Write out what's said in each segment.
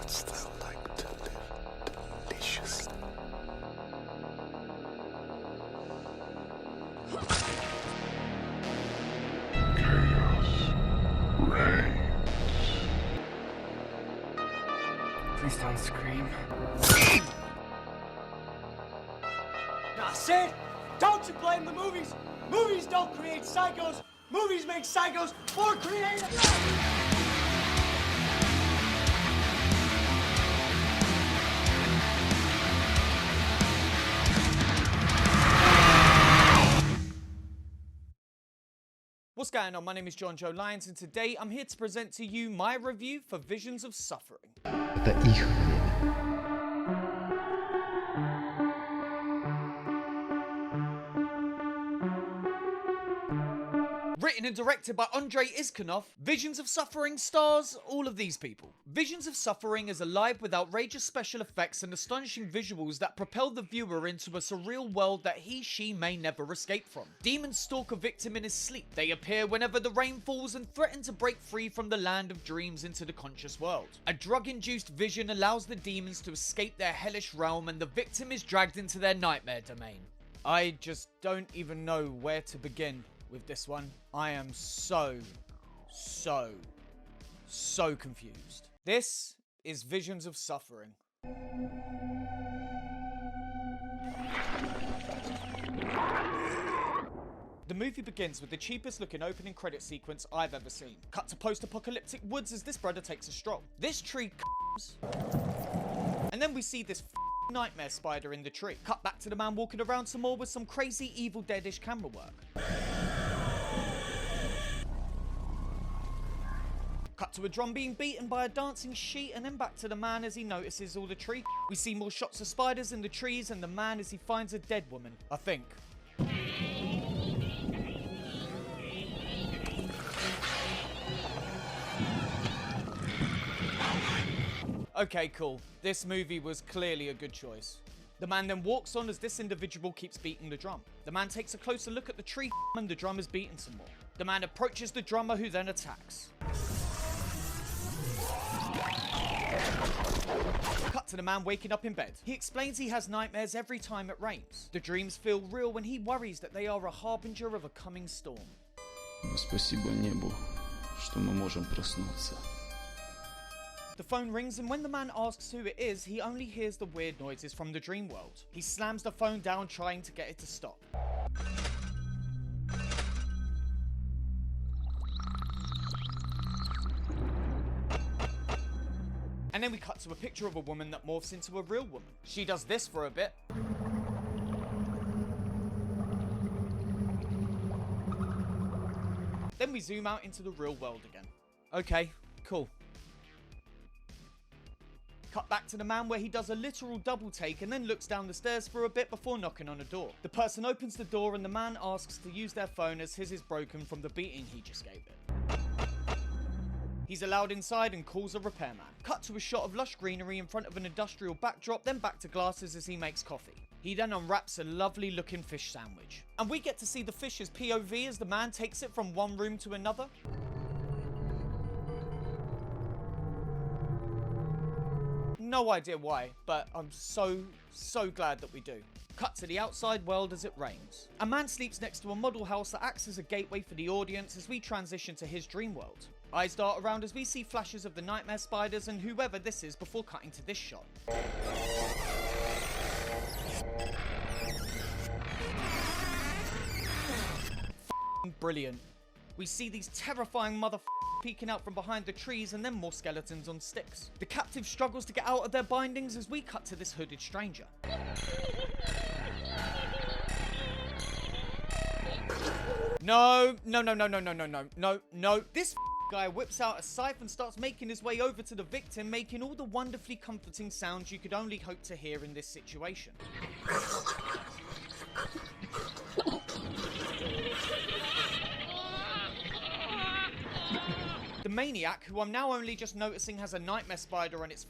still like to live deliciously. Chaos reigns. Please don't scream. Nah, Sid, don't you blame the movies. Movies don't create psychos. Movies make psychos more creative. What's going on? My name is Jonjo Lyons, and today I'm here to present to you my review for Visions of Suffering. Это их время. Written and directed by Andrei Iskanov, Visions of Suffering stars all of these people. Visions of Suffering is alive with outrageous special effects and astonishing visuals that propel the viewer into a surreal world that she may never escape from. Demons stalk a victim in his sleep. They appear whenever the rain falls and threaten to break free from the land of dreams into the conscious world. A drug-induced vision allows the demons to escape their hellish realm, and the victim is dragged into their nightmare domain. I just don't even know where to begin with this one. I am so confused. This is Visions of Suffering. The movie begins with the cheapest looking opening credit sequence I've ever seen. Cut to post-apocalyptic woods as this brother takes a stroll. This tree and then we see this nightmare spider in the tree. Cut back to the man walking around some more with some crazy Evil Dead-ish camera work. Cut to a drum being beaten by a dancing sheet, and then back to the man as he notices all the tree. We see more shots of spiders in the trees and the man as he finds a dead woman, I think. Okay, cool. This movie was clearly a good choice. The man then walks on as this individual keeps beating the drum. The man takes a closer look at the tree and the drum is beaten some more. The man approaches the drummer, who then attacks. Cut to the man waking up in bed. He explains he has nightmares every time it rains. The dreams feel real when he worries that they are a harbinger of a coming storm. Спасибо небу, что мы можем проснуться. The phone rings, and when the man asks who it is, he only hears the weird noises from the dream world. He slams the phone down, trying to get it to stop. And then we cut to a picture of a woman that morphs into a real woman. She does this for a bit. Then we zoom out into the real world again. Okay, cool. Cut back to the man where he does a literal double take and then looks down the stairs for a bit before knocking on a door. The person opens the door and the man asks to use their phone as his is broken from the beating he just gave it. He's allowed inside and calls a repairman. Cut to a shot of lush greenery in front of an industrial backdrop, then back to glasses as he makes coffee. He then unwraps a lovely looking fish sandwich. And we get to see the fish's POV as the man takes it from one room to another. No idea why, but I'm so glad that we do. Cut to the outside world as it rains. A man sleeps next to a model house that acts as a gateway for the audience as we transition to his dream world. Eyes dart around as we see flashes of the nightmare spiders and whoever this is before cutting to this shot. Brilliant. We see these terrifying peeking out from behind the trees, and then more skeletons on sticks. The captive struggles to get out of their bindings as we cut to this hooded stranger. No. This guy whips out a scythe and starts making his way over to the victim, making all the wonderfully comforting sounds you could only hope to hear in this situation. The maniac, who I'm now only just noticing has a nightmare spider on its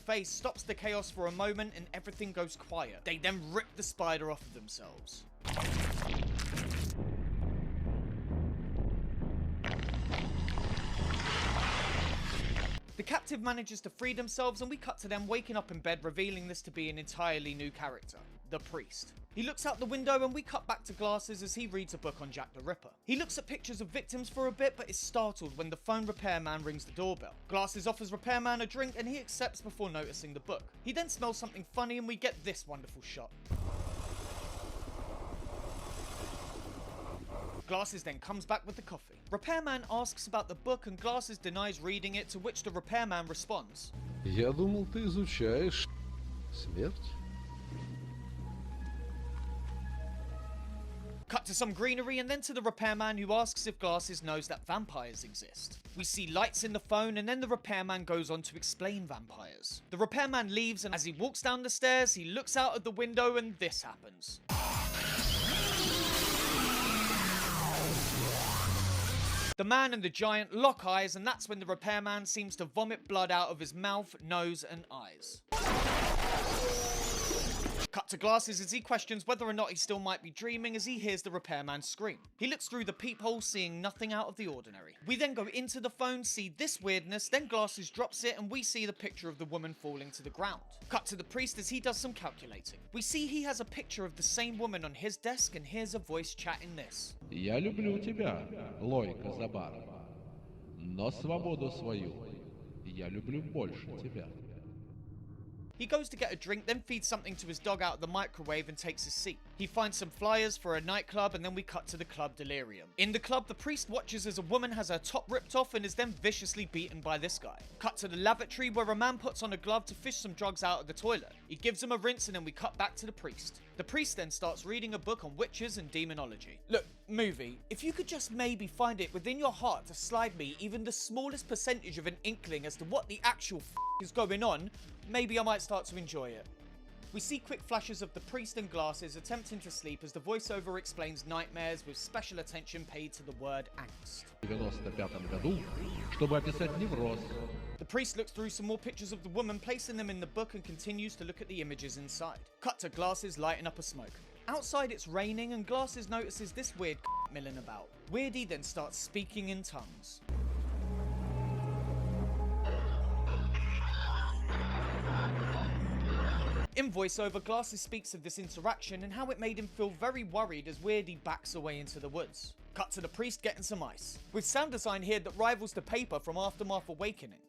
face, stops the chaos for a moment and everything goes quiet. They then rip the spider off of themselves. The captive manages to free themselves and we cut to them waking up in bed, revealing this to be an entirely new character, the priest. He looks out the window and we cut back to Glasses as he reads a book on Jack the Ripper. He looks at pictures of victims for a bit but is startled when the phone repairman rings the doorbell. Glasses offers repairman a drink and he accepts before noticing the book. He then smells something funny and we get this wonderful shot. Glasses then comes back with the coffee. Repairman asks about the book and Glasses denies reading it, to which the repairman responds, Я думал, ты изучаешь смерть. Cut to some greenery and then to the repairman who asks if Glasses knows that vampires exist. We see lights in the phone and then the repairman goes on to explain vampires. The repairman leaves and as he walks down the stairs, he looks out of the window and this happens. The man and the giant lock eyes and that's when the repairman seems to vomit blood out of his mouth, nose and eyes. Cut to Glasses as he questions whether or not he still might be dreaming as he hears the repairman scream. He looks through the peephole, seeing nothing out of the ordinary. We then go into the phone, see this weirdness, then Glasses drops it and we see the picture of the woman falling to the ground. Cut to the priest as he does some calculating. We see he has a picture of the same woman on his desk and hears a voice chatting this. Я люблю тебя, Лойка Забарова, но свободу свою я люблю больше тебя. He goes to get a drink, then feeds something to his dog out of the microwave and takes his seat. He finds some flyers for a nightclub and then we cut to the club Delirium. In the club, the priest watches as a woman has her top ripped off and is then viciously beaten by this guy. Cut to the lavatory where a man puts on a glove to fish some drugs out of the toilet. He gives him a rinse and then we cut back to the priest. The priest then starts reading a book on witches and demonology. Look, movie, if you could just maybe find it within your heart to slide me even the smallest percentage of an inkling as to what the actual is going on, maybe I might start to enjoy it. We see quick flashes of the priest and Glasses attempting to sleep as the voiceover explains nightmares with special attention paid to the word angst. В 95 году, чтобы описать невроз. The priest looks through some more pictures of the woman, placing them in the book and continues to look at the images inside. Cut to Glasses lighting up a smoke. Outside it's raining and Glasses notices this weird milling about. Weirdy then starts speaking in tongues. In voiceover, Glasses speaks of this interaction and how it made him feel very worried as Weirdy backs away into the woods. Cut to the priest getting some ice, with sound design here that rivals the paper from Aftermath Awakening.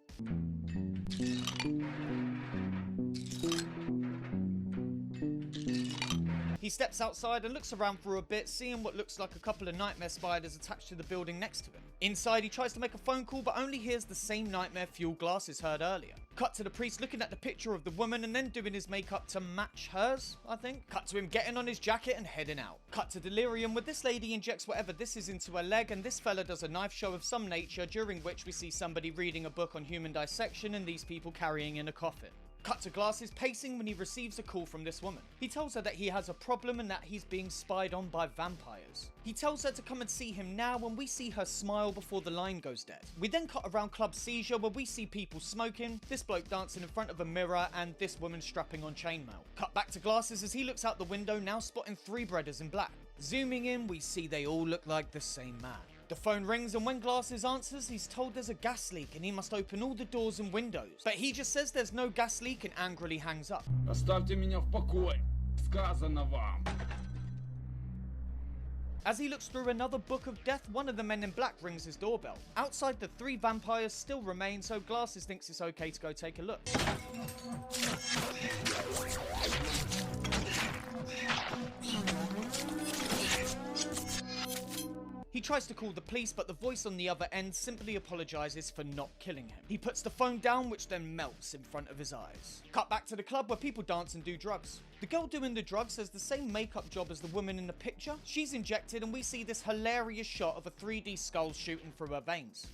He steps outside and looks around for a bit, seeing what looks like a couple of nightmare spiders attached to the building next to him. Inside, he tries to make a phone call, but only hears the same nightmare fuel Glasses heard earlier. Cut to the priest looking at the picture of the woman and then doing his makeup to match hers, I think. Cut to him getting on his jacket and heading out. Cut to Delirium, where this lady injects whatever this is into her leg, and this fella does a knife show of some nature, during which we see somebody reading a book on human dissection and these people carrying in a coffin. Cut to Glasses pacing when he receives a call from this woman. He tells her that he has a problem and that he's being spied on by vampires. He tells her to come and see him now and we see her smile before the line goes dead. We then cut around Club Seizure where we see people smoking, this bloke dancing in front of a mirror and this woman strapping on chainmail. Cut back to Glasses as he looks out the window, now spotting three brothers in black. Zooming in, we see they all look like the same man. The phone rings and when Glasses answers, he's told there's a gas leak and he must open all the doors and windows. But he just says there's no gas leak and angrily hangs up. Оставьте меня в покое. Сказано вам. As he looks through another book of death, one of the men in black rings his doorbell. Outside, the three vampires still remain, so Glasses thinks it's okay to go take a look. He tries to call the police, but the voice on the other end simply apologizes for not killing him. He puts the phone down, which then melts in front of his eyes. Cut back to the club where people dance and do drugs. The girl doing the drugs has the same makeup job as the woman in the picture. She's injected and we see this hilarious shot of a 3D skull shooting through her veins.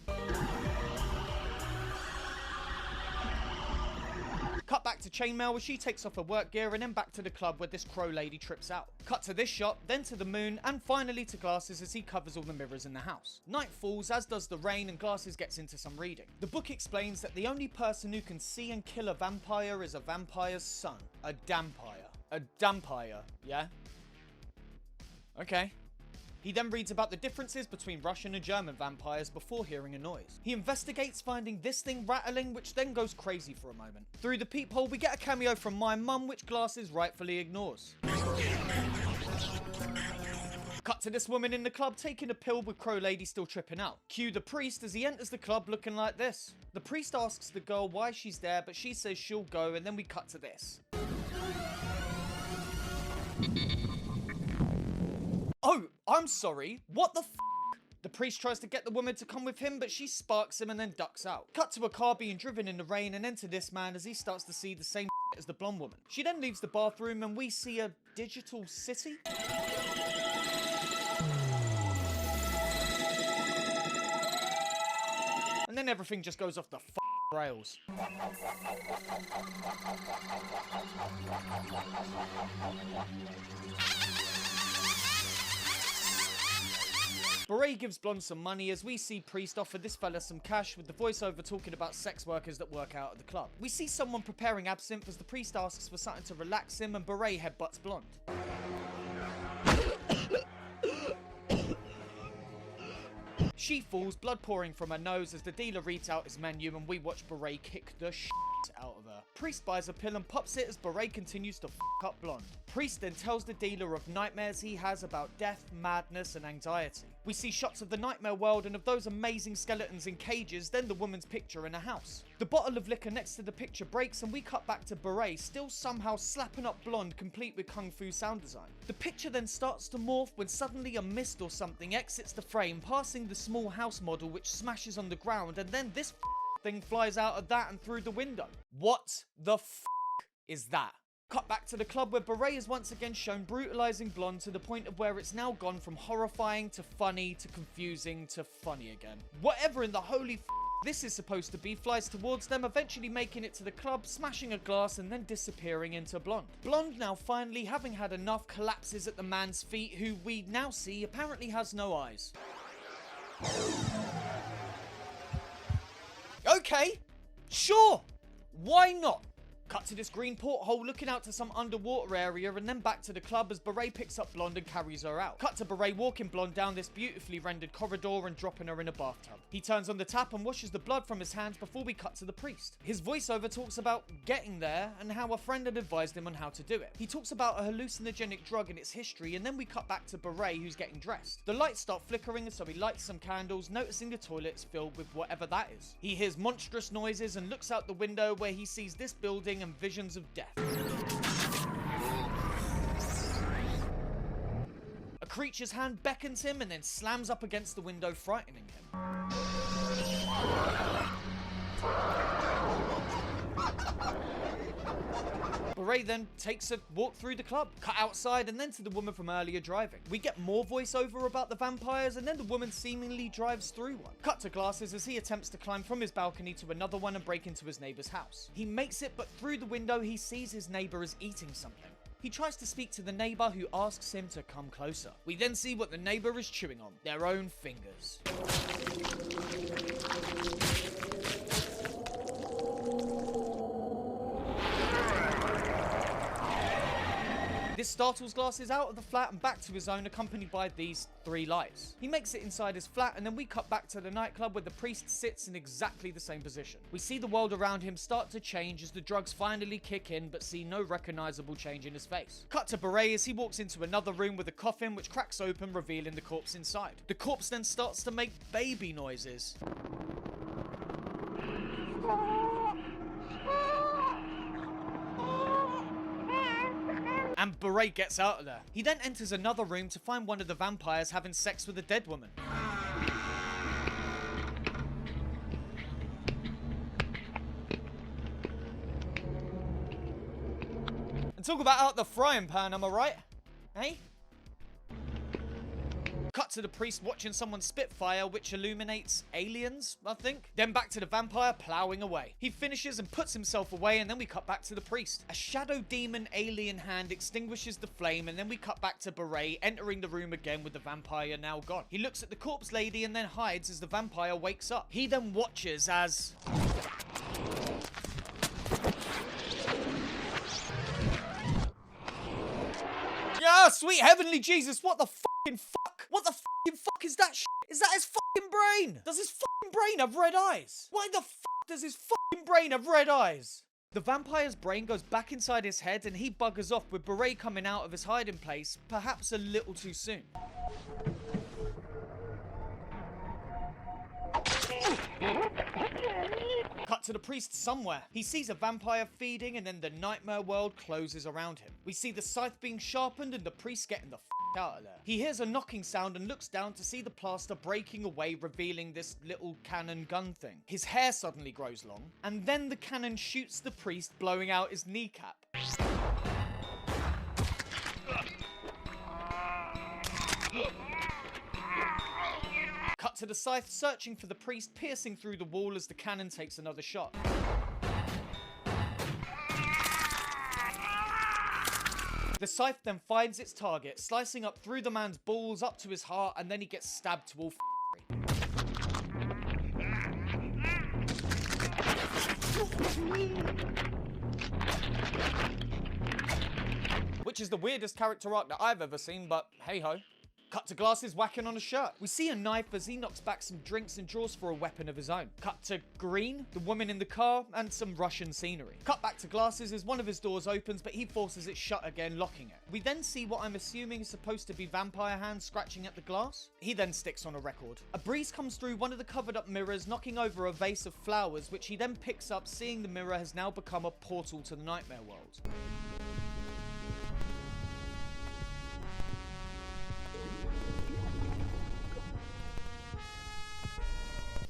Cut back to chainmail where she takes off her work gear and then back to the club where this crow lady trips out. Cut to this shot, then to the moon, and finally to Glasses as he covers all the mirrors in the house. Night falls, as does the rain, and Glasses gets into some reading. The book explains that the only person who can see and kill a vampire is a vampire's son. A dampire. A dampire, yeah? Okay. He then reads about the differences between Russian and German vampires before hearing a noise. He investigates, finding this thing rattling, which then goes crazy for a moment. Through the peephole, we get a cameo from my mum, which Glasses rightfully ignores. Cut to this woman in the club taking a pill with Crow Lady still tripping out. Cue the priest as he enters the club looking like this. The priest asks the girl why she's there, but she says she'll go, and then we cut to this. Oh, I'm sorry. What the f? The priest tries to get the woman to come with him, but she sparks him and then ducks out. Cut to a car being driven in the rain and enter this man as he starts to see the same as the blonde woman. She then leaves the bathroom and we see a digital city. And then everything just goes off the rails. Beret gives Blonde some money as we see Priest offer this fella some cash, with the voiceover talking about sex workers that work out at the club. We see someone preparing absinthe as the priest asks for something to relax him, and Beret headbutts Blonde. She falls, blood pouring from her nose as the dealer reads out his menu, and we watch Beret kick the shit out of her. Priest buys a pill and pops it as Beret continues to f up Blonde. Priest then tells the dealer of nightmares he has about death, madness, and anxiety. We see shots of the nightmare world and of those amazing skeletons in cages, then the woman's picture in a house. The bottle of liquor next to the picture breaks and we cut back to Beret still somehow slapping up Blonde, complete with kung fu sound design. The picture then starts to morph when suddenly a mist or something exits the frame, passing the small house model, which smashes on the ground, and then this thing flies out of that and through the window. What the is that? Cut back to the club where Beret is once again shown brutalizing Blonde to the point of where it's now gone from horrifying to funny to confusing to funny again. Whatever in the holy this is supposed to be flies towards them, eventually making it to the club, smashing a glass and then disappearing into Blonde. Blonde, now finally having had enough, collapses at the man's feet, who we now see apparently has no eyes. Okay, sure, why not? Cut to this green porthole looking out to some underwater area, and then back to the club as Beret picks up Blonde and carries her out. Cut to Beret walking Blonde down this beautifully rendered corridor and dropping her in a bathtub. He turns on the tap and washes the blood from his hands before we cut to the priest. His voiceover talks about getting there and how a friend had advised him on how to do it. He talks about a hallucinogenic drug and its history, and then we cut back to Beret, who's getting dressed. The lights start flickering, so he lights some candles, noticing the toilet's filled with whatever that is. He hears monstrous noises and looks out the window where he sees this building and visions of death. A creature's hand beckons him and then slams up against the window, frightening him. Beret then takes a walk through the club, cut outside and then to the woman from earlier driving. We get more voiceover about the vampires and then the woman seemingly drives through one. Cut to Glasses as he attempts to climb from his balcony to another one and break into his neighbor's house. He makes it, but through the window he sees his neighbor is eating something. He tries to speak to the neighbor, who asks him to come closer. We then see what the neighbor is chewing on, their own fingers. This startles Glasses out of the flat and back to his own, accompanied by these 3 lights. He makes it inside his flat, and then we cut back to the nightclub where the priest sits in exactly the same position. We see the world around him start to change as the drugs finally kick in, but see no recognizable change in his face. Cut to Beret as he walks into another room with a coffin which cracks open, revealing the corpse inside. The corpse then starts to make baby noises. And Beret gets out of there. He then enters another room to find one of the vampires having sex with a dead woman. And talk about out the frying pan, am I right? Eh? Cut to the priest watching someone spit fire, which illuminates aliens, I think. Then back to the vampire plowing away. He finishes and puts himself away, and then we cut back to the priest. A shadow demon alien hand extinguishes the flame, and then we cut back to Beret entering the room again with the vampire now gone. He looks at the corpse lady and then hides as the vampire wakes up. He then watches as... Yeah, sweet heavenly Jesus, what the fucking fuck? What the fuck brain? Does his fucking brain have red eyes? Why the fuck does his fucking brain have red eyes? The vampire's brain goes back inside his head and he buggers off with Beret coming out of his hiding place, perhaps a little too soon. Cut to the priest somewhere. He sees a vampire feeding and then the nightmare world closes around him. We see the scythe being sharpened and the priest getting the out of there. He hears a knocking sound and looks down to see the plaster breaking away, revealing this little cannon gun thing. His hair suddenly grows long, and then the cannon shoots the priest, blowing out his kneecap. Cut to the scythe searching for the priest, piercing through the wall as the cannon takes another shot. The scythe then finds its target, slicing up through the man's balls up to his heart, and then he gets stabbed to all which is the weirdest character arc that I've ever seen, but hey ho. Cut to Glasses whacking on a shirt. We see a knife as he knocks back some drinks and draws for a weapon of his own. Cut to Green, the woman in the car, and some Russian scenery. Cut back to Glasses as one of his doors opens, but he forces it shut again, locking it. We then see what I'm assuming is supposed to be vampire hands scratching at the glass. He then sticks on a record. A breeze comes through one of the covered up mirrors, knocking over a vase of flowers, which he then picks up, seeing the mirror has now become a portal to the nightmare world.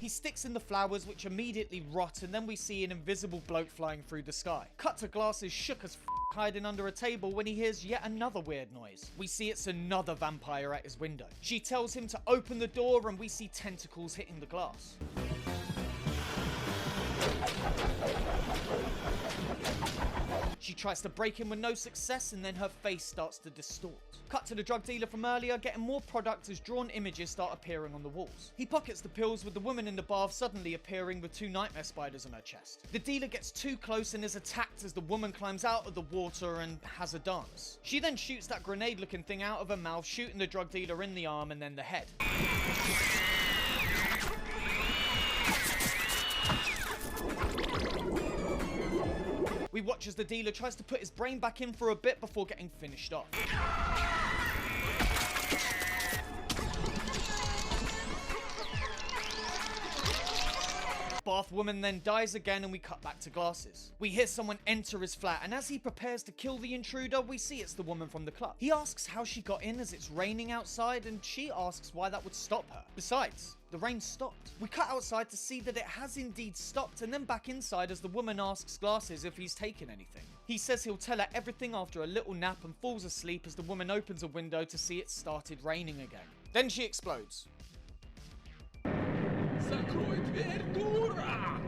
He sticks in the flowers, which immediately rot, and then we see an invisible bloke flying through the sky. Cut to Glasses shook as hiding under a table when he hears yet another weird noise. We see it's another vampire at his window. She tells him to open the door, and we see tentacles hitting the glass. She tries to break him with no success, and then her face starts to distort. Cut to the drug dealer from earlier, getting more product as drawn images start appearing on the walls. He pockets the pills with the woman in the bath suddenly appearing with 2 nightmare spiders on her chest. The dealer gets too close and is attacked as the woman climbs out of the water and has a dance. She then shoots that grenade looking thing out of her mouth, shooting the drug dealer in the arm and then the head. We watch as the dealer tries to put his brain back in for a bit before getting finished off. Bath woman then dies again and we cut back to Glasses. We hear someone enter his flat, and as he prepares to kill the intruder, we see it's the woman from the club. He asks how she got in as it's raining outside, and she asks why that would stop her. Besides, the rain stopped. We cut outside to see that it has indeed stopped, and then back inside as the woman asks Glasses if he's taken anything. He says he'll tell her everything after a little nap and falls asleep as the woman opens a window to see it started raining again. Then she explodes. Закрой дверь, дура!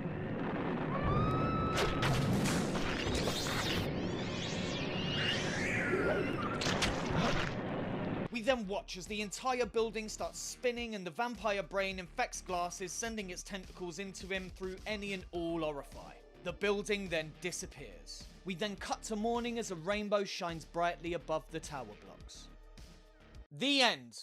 We then watch as the entire building starts spinning and the vampire brain infects Glasses, sending its tentacles into him through any and all orifice. The building then disappears. We then cut to morning as a rainbow shines brightly above the tower blocks. The end.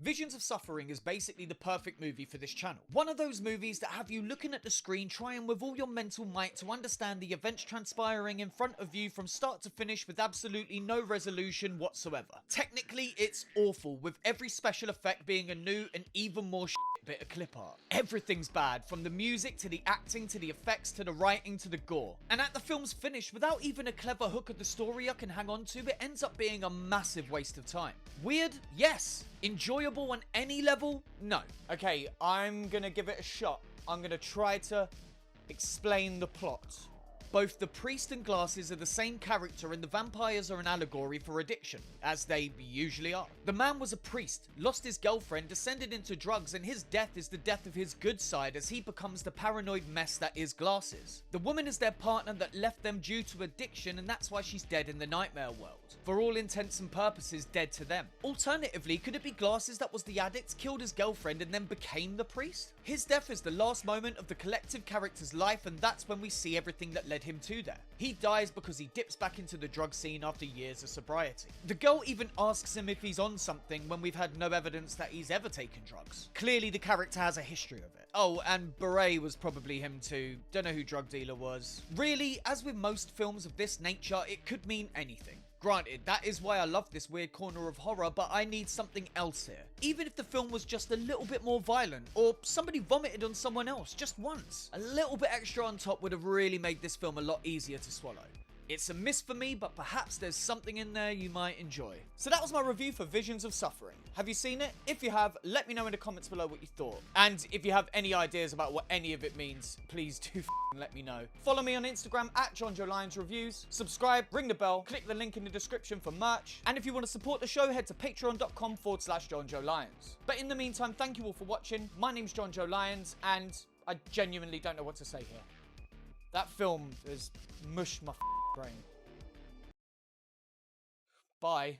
Visions of Suffering is basically the perfect movie for this channel. One of those movies that have you looking at the screen trying with all your mental might to understand the events transpiring in front of you from start to finish with absolutely no resolution whatsoever. Technically, it's awful, with every special effect being a new and even more bit of clip art. Everything's bad, from the music to the acting to the effects to the writing to the gore. And at the film's finish, without even a clever hook of the story I can hang on to, it ends up being a massive waste of time. Weird? Yes. Enjoyable on any level? No. Okay, I'm gonna give it a shot. I'm gonna try to explain the plot. Both the priest and Glasses are the same character, and the vampires are an allegory for addiction, as they usually are. The man was a priest, lost his girlfriend, descended into drugs, and his death is the death of his good side as he becomes the paranoid mess that is Glasses. The woman is their partner that left them due to addiction, and that's why she's dead in the nightmare world. For all intents and purposes, dead to them. Alternatively, could it be Glasses that was the addict, killed his girlfriend, and then became the priest? His death is the last moment of the collective character's life, and that's when we see everything that led led him to there. He dies because he dips back into the drug scene after years of sobriety. The girl even asks him if he's on something when we've had no evidence that he's ever taken drugs. Clearly the character has a history of it. Oh, and Beret was probably him too. Don't know who drug dealer was. Really, as with most films of this nature, it could mean anything. Granted, that is why I love this weird corner of horror, but I need something else here. Even if the film was just a little bit more violent, or somebody vomited on someone else just once, a little bit extra on top would have really made this film a lot easier to swallow. It's a miss for me, but perhaps there's something in there you might enjoy. So that was my review for Visions of Suffering. Have you seen it? If you have, let me know in the comments below what you thought. And if you have any ideas about what any of it means, please do let me know. Follow me on Instagram at Jonjo Lyons Reviews. Subscribe, ring the bell, click the link in the description for merch. And if you want to support the show, head to patreon.com/Jonjo Lyons. But in the meantime, thank you all for watching. My name's Jonjo Lyons, and I genuinely don't know what to say here. That film has mushed my brain. Bye.